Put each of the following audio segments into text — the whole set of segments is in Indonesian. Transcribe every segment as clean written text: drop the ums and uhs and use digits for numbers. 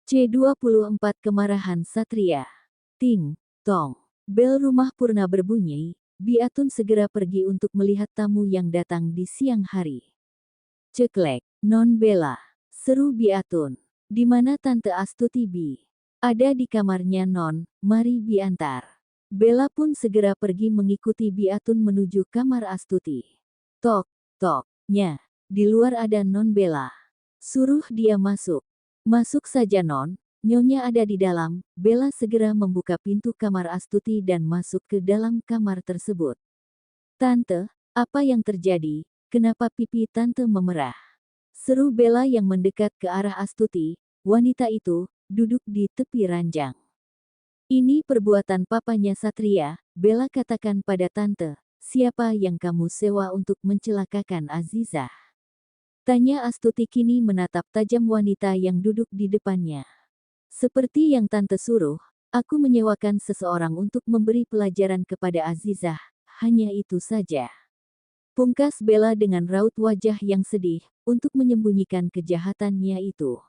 C24 Kemarahan Satria. Ting, tong. Bel rumah Purna berbunyi, Biatun segera pergi untuk melihat tamu yang datang di siang hari. Ceklek, Non Bella. Seru Biatun. Di mana Tante Astuti Bi? Ada di kamarnya Non, mari biantar. Bella pun segera pergi mengikuti Biatun menuju kamar Astuti. Tok, tok, nya. Di luar ada Non Bella. Suruh dia masuk. Masuk saja Non, Nyonya ada di dalam. Bella segera membuka pintu kamar Astuti dan masuk ke dalam kamar tersebut. Tante, apa yang terjadi? Kenapa pipi Tante memerah? Seru Bella yang mendekat ke arah Astuti. Wanita itu duduk di tepi ranjang. Ini perbuatan papanya Satria, Bella katakan pada Tante. Siapa yang kamu sewa untuk mencelakakan Azizah? Tanya Astuti kini menatap tajam wanita yang duduk di depannya. Seperti yang Tante suruh, aku menyewakan seseorang untuk memberi pelajaran kepada Azizah, hanya itu saja. Pungkas Bella dengan raut wajah yang sedih, untuk menyembunyikan kejahatannya itu.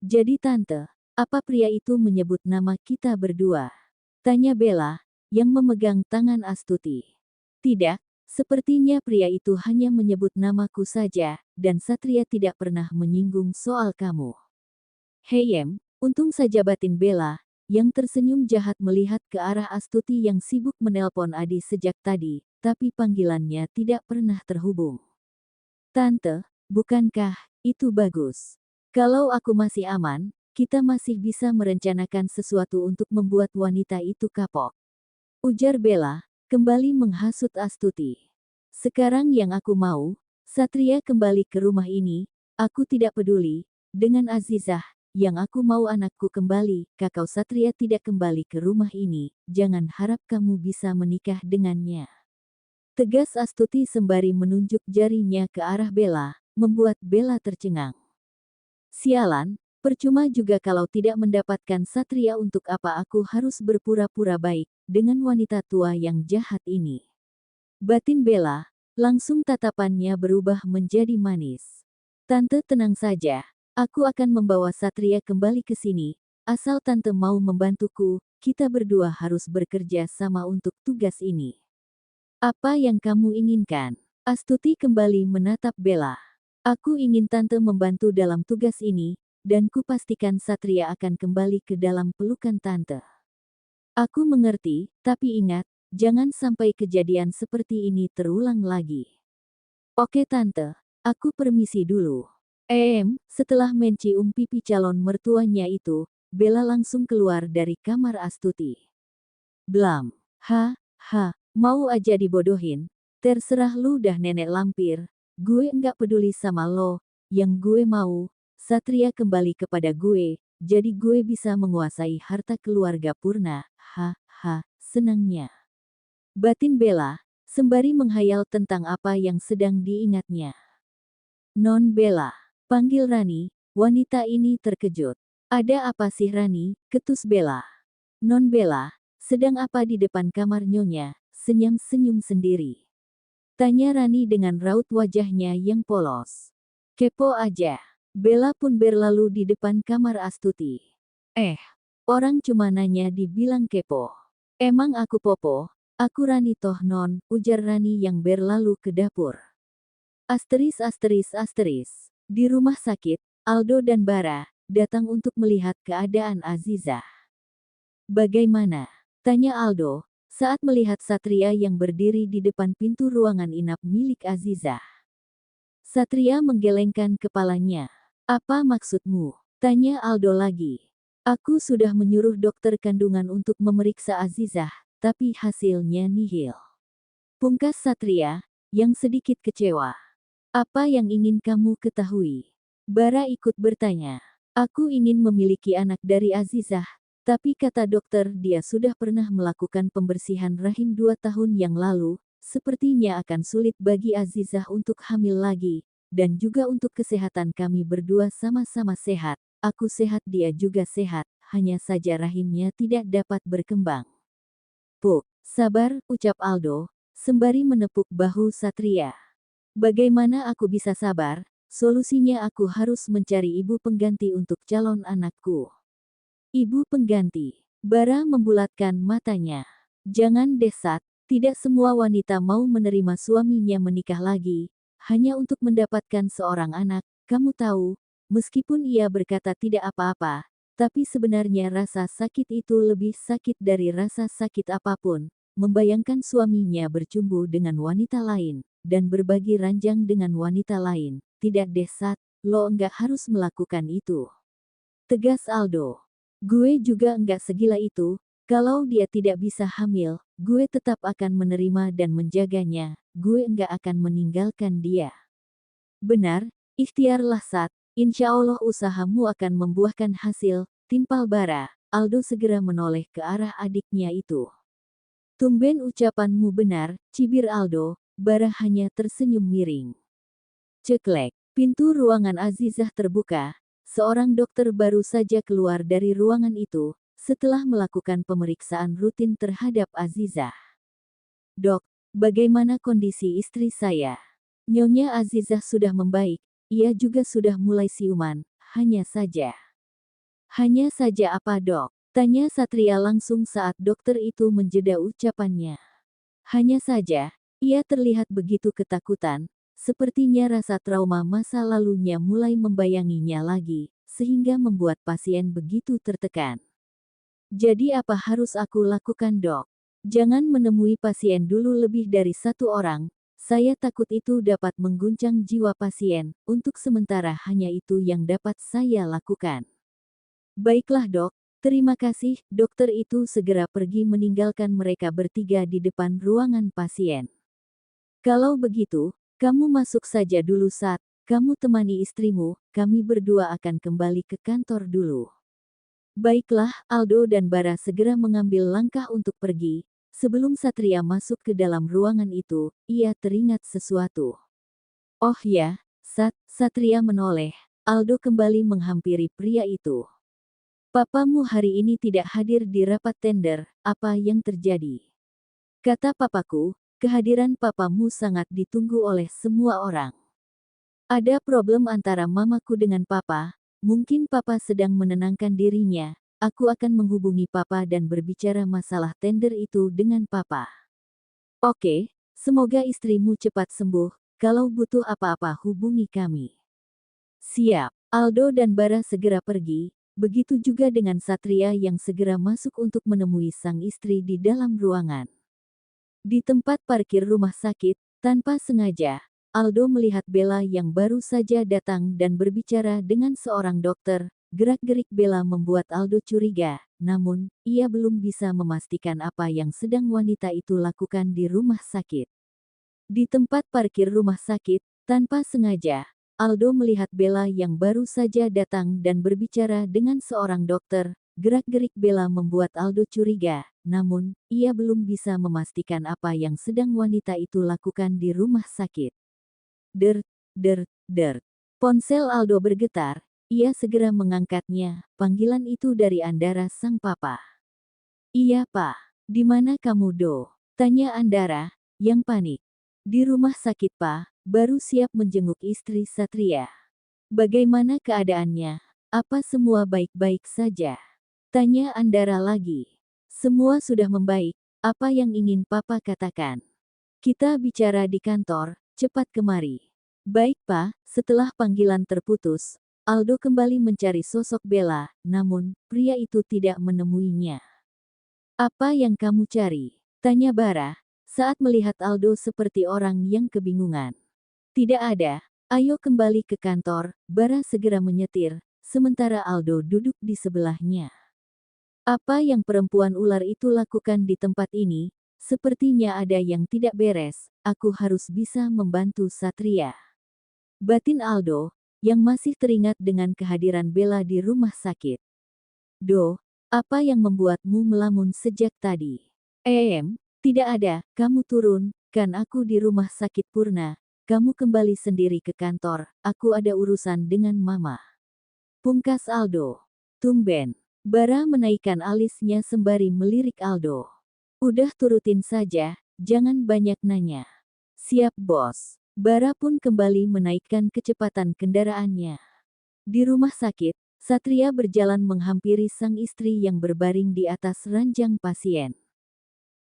Jadi Tante, apa pria itu menyebut nama kita berdua? Tanya Bella, yang memegang tangan Astuti. Tidak. Sepertinya pria itu hanya menyebut namaku saja, dan Satria tidak pernah menyinggung soal kamu. Heyem, untung saja batin Bella, yang tersenyum jahat melihat ke arah Astuti yang sibuk menelpon Adi sejak tadi, tapi panggilannya tidak pernah terhubung. Tante, bukankah itu bagus? Kalau aku masih aman, kita masih bisa merencanakan sesuatu untuk membuat wanita itu kapok. Ujar Bella, kembali menghasut Astuti. Sekarang yang aku mau, Satria kembali ke rumah ini, aku tidak peduli, dengan Azizah, yang aku mau anakku kembali, kakau Satria tidak kembali ke rumah ini, jangan harap kamu bisa menikah dengannya. Tegas Astuti sembari menunjuk jarinya ke arah Bella, membuat Bella tercengang. Sialan, percuma juga kalau tidak mendapatkan Satria untuk apa aku harus berpura-pura baik, dengan wanita tua yang jahat ini. Batin Bella, langsung tatapannya berubah menjadi manis. Tante tenang saja, aku akan membawa Satria kembali ke sini, asal Tante mau membantuku, kita berdua harus bekerja sama untuk tugas ini. Apa yang kamu inginkan? Astuti kembali menatap Bella. Aku ingin Tante membantu dalam tugas ini, dan kupastikan Satria akan kembali ke dalam pelukan Tante. Aku mengerti, tapi ingat, jangan sampai kejadian seperti ini terulang lagi. Oke Tante, aku permisi dulu. Setelah mencium pipi calon mertuanya itu, Bella langsung keluar dari kamar Astuti. Blam, mau aja dibodohin, terserah lu dah nenek lampir, gue enggak peduli sama lo, yang gue mau, Satria kembali kepada gue, jadi gue bisa menguasai harta keluarga Purna, senangnya. Batin Bella, sembari menghayal tentang apa yang sedang diingatnya. Non Bella, panggil Rani, wanita ini terkejut. Ada apa sih Rani, ketus Bella. Non Bella, sedang apa di depan kamar Nyonya, senyum-senyum sendiri. Tanya Rani dengan raut wajahnya yang polos. Kepo aja. Bella pun berlalu di depan kamar Astuti. Orang cuma nanya dibilang kepo. Emang aku popo? Aku Rani toh non, ujar Rani yang berlalu ke dapur. Di rumah sakit, Aldo dan Bara datang untuk melihat keadaan Azizah. Bagaimana? Tanya Aldo, saat melihat Satria yang berdiri di depan pintu ruangan inap milik Azizah. Satria menggelengkan kepalanya. Apa maksudmu? Tanya Aldo lagi. Aku sudah menyuruh dokter kandungan untuk memeriksa Azizah, tapi hasilnya nihil. Pungkas Satria, yang sedikit kecewa. Apa yang ingin kamu ketahui? Bara ikut bertanya. Aku ingin memiliki anak dari Azizah, tapi kata dokter dia sudah pernah melakukan pembersihan rahim 2 tahun yang lalu, sepertinya akan sulit bagi Azizah untuk hamil lagi, dan juga untuk kesehatan kami berdua sama-sama sehat. Aku sehat dia juga sehat, hanya saja rahimnya tidak dapat berkembang. Puk, sabar, ucap Aldo, sembari menepuk bahu Satria. Bagaimana aku bisa sabar, solusinya aku harus mencari ibu pengganti untuk calon anakku. Ibu pengganti. Bara membulatkan matanya. Jangan desat, tidak semua wanita mau menerima suaminya menikah lagi, hanya untuk mendapatkan seorang anak. Kamu tahu, meskipun ia berkata tidak apa-apa, tapi sebenarnya rasa sakit itu lebih sakit dari rasa sakit apapun. Membayangkan suaminya bercumbu dengan wanita lain, dan berbagi ranjang dengan wanita lain. Tidak desat, lo enggak harus melakukan itu. Tegas Aldo. Gue juga enggak segila itu, kalau dia tidak bisa hamil, gue tetap akan menerima dan menjaganya, gue enggak akan meninggalkan dia. Benar, ikhtiarlah Sat, insya Allah usahamu akan membuahkan hasil, timpal Bara. Aldo segera menoleh ke arah adiknya itu. Tumben ucapanmu benar, cibir Aldo. Bara hanya tersenyum miring. Ceklek, pintu ruangan Azizah terbuka. Seorang dokter baru saja keluar dari ruangan itu, setelah melakukan pemeriksaan rutin terhadap Azizah. Dok, bagaimana kondisi istri saya? Nyonya Azizah sudah membaik, ia juga sudah mulai siuman, hanya saja. Hanya saja apa dok? Tanya Satria langsung saat dokter itu menjeda ucapannya. Hanya saja, ia terlihat begitu ketakutan. Sepertinya rasa trauma masa lalunya mulai membayanginya lagi, sehingga membuat pasien begitu tertekan. Jadi apa harus aku lakukan dok? Jangan menemui pasien dulu lebih dari satu orang, saya takut itu dapat mengguncang jiwa pasien, untuk sementara hanya itu yang dapat saya lakukan. Baiklah dok, terima kasih, dokter itu segera pergi meninggalkan mereka bertiga di depan ruangan pasien. Kalau begitu, kamu masuk saja dulu Sat, kamu temani istrimu, kami berdua akan kembali ke kantor dulu. Baiklah, Aldo dan Bara segera mengambil langkah untuk pergi. Sebelum Satria masuk ke dalam ruangan itu, ia teringat sesuatu. Oh ya, Sat, Satria menoleh. Aldo kembali menghampiri pria itu. Papamu hari ini tidak hadir di rapat tender, apa yang terjadi? Kata papaku, kehadiran papamu sangat ditunggu oleh semua orang. Ada problem antara mamaku dengan papa, mungkin papa sedang menenangkan dirinya, aku akan menghubungi papa dan berbicara masalah tender itu dengan papa. Oke, semoga istrimu cepat sembuh, kalau butuh apa-apa hubungi kami. Siap, Aldo dan Bara segera pergi, begitu juga dengan Satria yang segera masuk untuk menemui sang istri di dalam ruangan. Di tempat parkir rumah sakit, tanpa sengaja, Aldo melihat Bella yang baru saja datang dan berbicara dengan seorang dokter. Gerak-gerik Bella membuat Aldo curiga, namun, ia belum bisa memastikan apa yang sedang wanita itu lakukan di rumah sakit. Di tempat parkir rumah sakit, tanpa sengaja, Aldo melihat Bella yang baru saja datang dan berbicara dengan seorang dokter. Gerak-gerik Bella membuat Aldo curiga, namun, ia belum bisa memastikan apa yang sedang wanita itu lakukan di rumah sakit. Der, der, der. Ponsel Aldo bergetar, ia segera mengangkatnya, panggilan itu dari Andara sang papa. Iya pak, di mana kamu do? Tanya Andara, yang panik. Di rumah sakit pak, baru siap menjenguk istri Satria. Bagaimana keadaannya? Apa semua baik-baik saja? Tanya Andara lagi. Semua sudah membaik, apa yang ingin papa katakan? Kita bicara di kantor, cepat kemari. Baik pak, setelah panggilan terputus, Aldo kembali mencari sosok Bella, namun, pria itu tidak menemuinya. Apa yang kamu cari? Tanya Bara, saat melihat Aldo seperti orang yang kebingungan. Tidak ada, ayo kembali ke kantor, Bara segera menyetir, sementara Aldo duduk di sebelahnya. Apa yang perempuan ular itu lakukan di tempat ini? Sepertinya ada yang tidak beres, aku harus bisa membantu Satria. Batin Aldo, yang masih teringat dengan kehadiran Bella di rumah sakit. Do, apa yang membuatmu melamun sejak tadi? Tidak ada, kamu turun, kan aku di rumah sakit Purna, kamu kembali sendiri ke kantor, aku ada urusan dengan mama. Pungkas Aldo. Tumben. Bara menaikkan alisnya sembari melirik Aldo. Udah turutin saja, jangan banyak nanya. Siap bos. Bara pun kembali menaikkan kecepatan kendaraannya. Di rumah sakit, Satria berjalan menghampiri sang istri yang berbaring di atas ranjang pasien.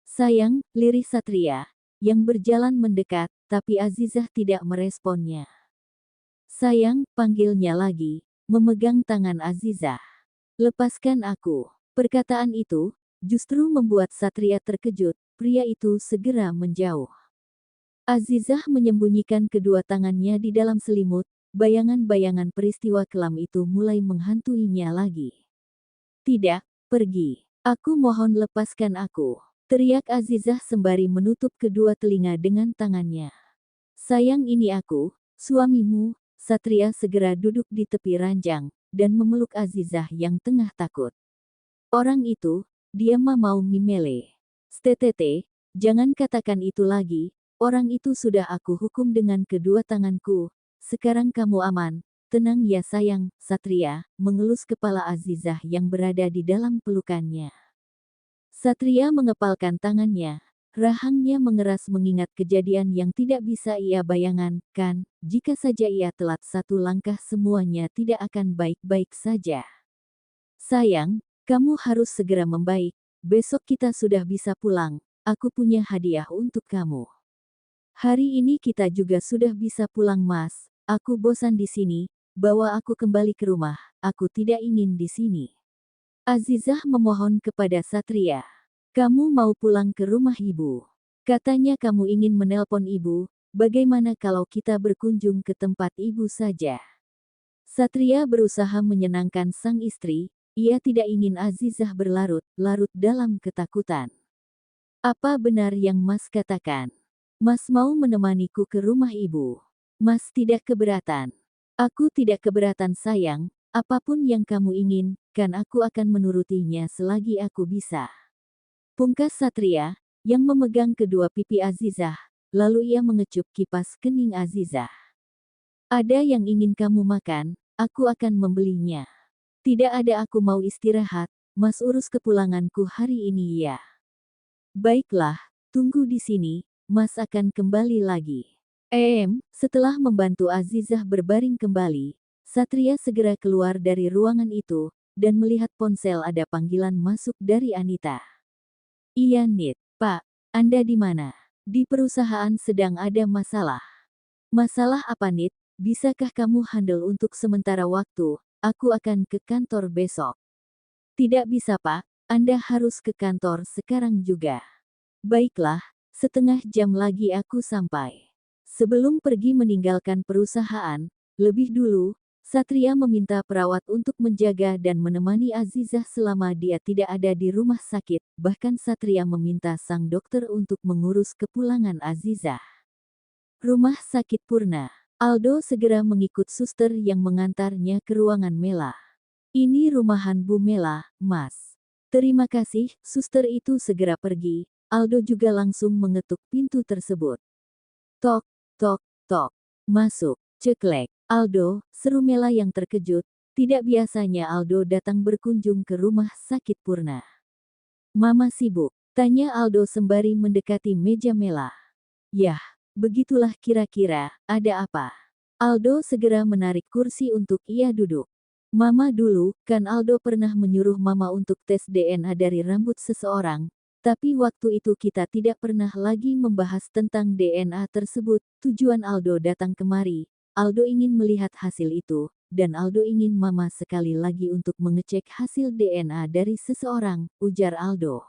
"Sayang," lirih Satria, yang berjalan mendekat, tapi Azizah tidak meresponnya. "Sayang," panggilnya lagi, memegang tangan Azizah. "Lepaskan aku." Perkataan itu justru membuat Satria terkejut. Pria itu segera menjauh. Azizah menyembunyikan kedua tangannya di dalam selimut. Bayangan-bayangan peristiwa kelam itu mulai menghantuinya lagi. "Tidak, pergi. Aku mohon lepaskan aku," teriak Azizah sembari menutup kedua telinga dengan tangannya. "Sayang, ini aku, suamimu." Satria segera duduk di tepi ranjang dan memeluk Azizah yang tengah takut. "Orang itu, dia mau Mimele. Sttt, jangan katakan itu lagi. Orang itu sudah aku hukum dengan kedua tanganku. Sekarang kamu aman." "Tenang ya sayang," Satria mengelus kepala Azizah yang berada di dalam pelukannya. Satria mengepalkan tangannya. Rahangnya mengeras mengingat kejadian yang tidak bisa ia bayangkan. Jika saja ia telat satu langkah semuanya tidak akan baik-baik saja. "Sayang, kamu harus segera membaik. Besok kita sudah bisa pulang. Aku punya hadiah untuk kamu." "Hari ini kita juga sudah bisa pulang, Mas. Aku bosan di sini. Bawa aku kembali ke rumah. Aku tidak ingin di sini." Azizah memohon kepada Satria. "Kamu mau pulang ke rumah ibu. Katanya kamu ingin menelpon ibu. Bagaimana kalau kita berkunjung ke tempat ibu saja?" Satria berusaha menyenangkan sang istri. Ia tidak ingin Azizah berlarut-larut dalam ketakutan. "Apa benar yang Mas katakan? Mas mau menemaniku ke rumah ibu? Mas tidak keberatan?" "Aku tidak keberatan sayang. Apapun yang kamu inginkan aku akan menurutinya selagi aku bisa." Pungkas Satria, yang memegang kedua pipi Azizah, lalu ia mengecup kipas kening Azizah. "Ada yang ingin kamu makan, aku akan membelinya." "Tidak ada, aku mau istirahat. Mas urus kepulanganku hari ini ya." "Baiklah, tunggu di sini, Mas akan kembali lagi." Setelah membantu Azizah berbaring kembali, Satria segera keluar dari ruangan itu, dan melihat ponsel ada panggilan masuk dari Anita. "Iya Nit, Pak, Anda di mana? Di perusahaan sedang ada masalah." "Masalah apa Nit? Bisakah kamu handle untuk sementara waktu? Aku akan ke kantor besok." "Tidak bisa Pak, Anda harus ke kantor sekarang juga." "Baiklah, setengah jam lagi aku sampai." Sebelum pergi meninggalkan perusahaan, lebih dulu, Satria meminta perawat untuk menjaga dan menemani Azizah selama dia tidak ada di rumah sakit. Bahkan Satria meminta sang dokter untuk mengurus kepulangan Azizah. Rumah sakit Purna. Aldo segera mengikut suster yang mengantarnya ke ruangan Mela. "Ini rumahan Bu Mela, Mas." "Terima kasih." Suster itu segera pergi. Aldo juga langsung mengetuk pintu tersebut. "Tok, tok, tok. Masuk." "Ceklek." "Aldo," seru Mela yang terkejut. Tidak biasanya Aldo datang berkunjung ke rumah sakit Purna. "Mama sibuk?" tanya Aldo sembari mendekati meja Mela. "Yah, begitulah kira-kira, ada apa?" Aldo segera menarik kursi untuk ia duduk. "Mama dulu, kan Aldo pernah menyuruh Mama untuk tes DNA dari rambut seseorang. Tapi waktu itu kita tidak pernah lagi membahas tentang DNA tersebut. Tujuan Aldo datang kemari, Aldo ingin melihat hasil itu, dan Aldo ingin Mama sekali lagi untuk mengecek hasil DNA dari seseorang," ujar Aldo.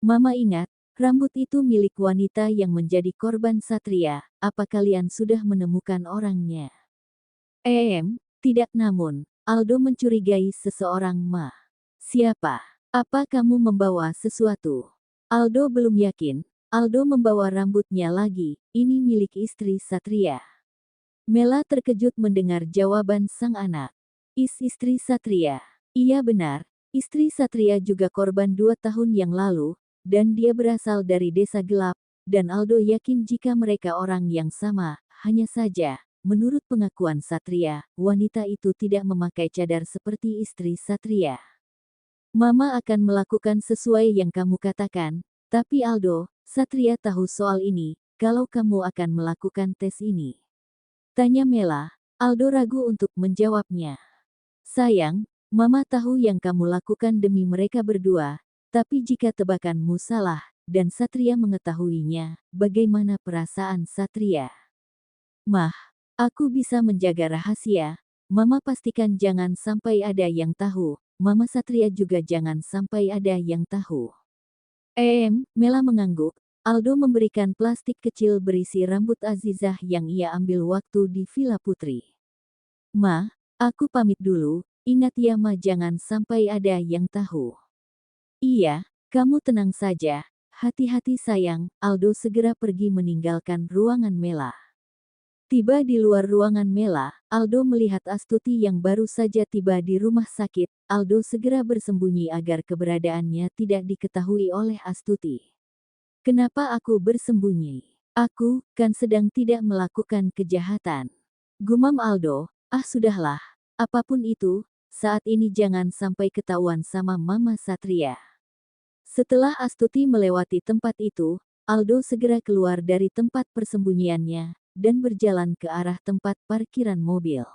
"Mama ingat, rambut itu milik wanita yang menjadi korban Satria. Apa kalian sudah menemukan orangnya?" Tidak, namun Aldo mencurigai seseorang, Ma." "Siapa? Apa kamu membawa sesuatu?" Aldo belum yakin. Aldo membawa rambutnya lagi. "Ini milik istri Satria." Mela terkejut mendengar jawaban sang anak. Istri Satria?" "Iya benar. Istri Satria juga korban 2 tahun yang lalu, dan dia berasal dari desa gelap." Dan Aldo yakin jika mereka orang yang sama. Hanya saja, menurut pengakuan Satria, wanita itu tidak memakai cadar seperti istri Satria. "Mama akan melakukan sesuai yang kamu katakan." "Tapi Aldo, Satria tahu soal ini. kalau kamu akan melakukan tes ini? Tanya Mela. Aldo ragu untuk menjawabnya. Sayang, Mama tahu yang kamu lakukan demi mereka berdua, tapi jika tebakanmu salah, dan Satria mengetahuinya, bagaimana perasaan Satria? Mah, aku bisa menjaga rahasia. Mama pastikan jangan sampai ada yang tahu. Mama Satria juga jangan sampai ada yang tahu. Mela mengangguk. Aldo memberikan plastik kecil berisi rambut Azizah yang ia ambil waktu di Villa Putri. Ma, aku pamit dulu. Ingat ya Ma, jangan sampai ada yang tahu. Iya, kamu tenang saja. Hati-hati sayang. Aldo segera pergi meninggalkan ruangan Mela. Tiba di luar ruangan Mela, Aldo melihat Astuti yang baru saja tiba di rumah sakit. Aldo segera bersembunyi agar keberadaannya tidak diketahui oleh Astuti. Kenapa aku bersembunyi? Aku kan sedang tidak melakukan kejahatan. Gumam Aldo, sudahlah. Apapun itu, saat ini jangan sampai ketahuan sama Mama Satria. Setelah Astuti melewati tempat itu, Aldo segera keluar dari tempat persembunyiannya dan berjalan ke arah tempat parkiran mobil.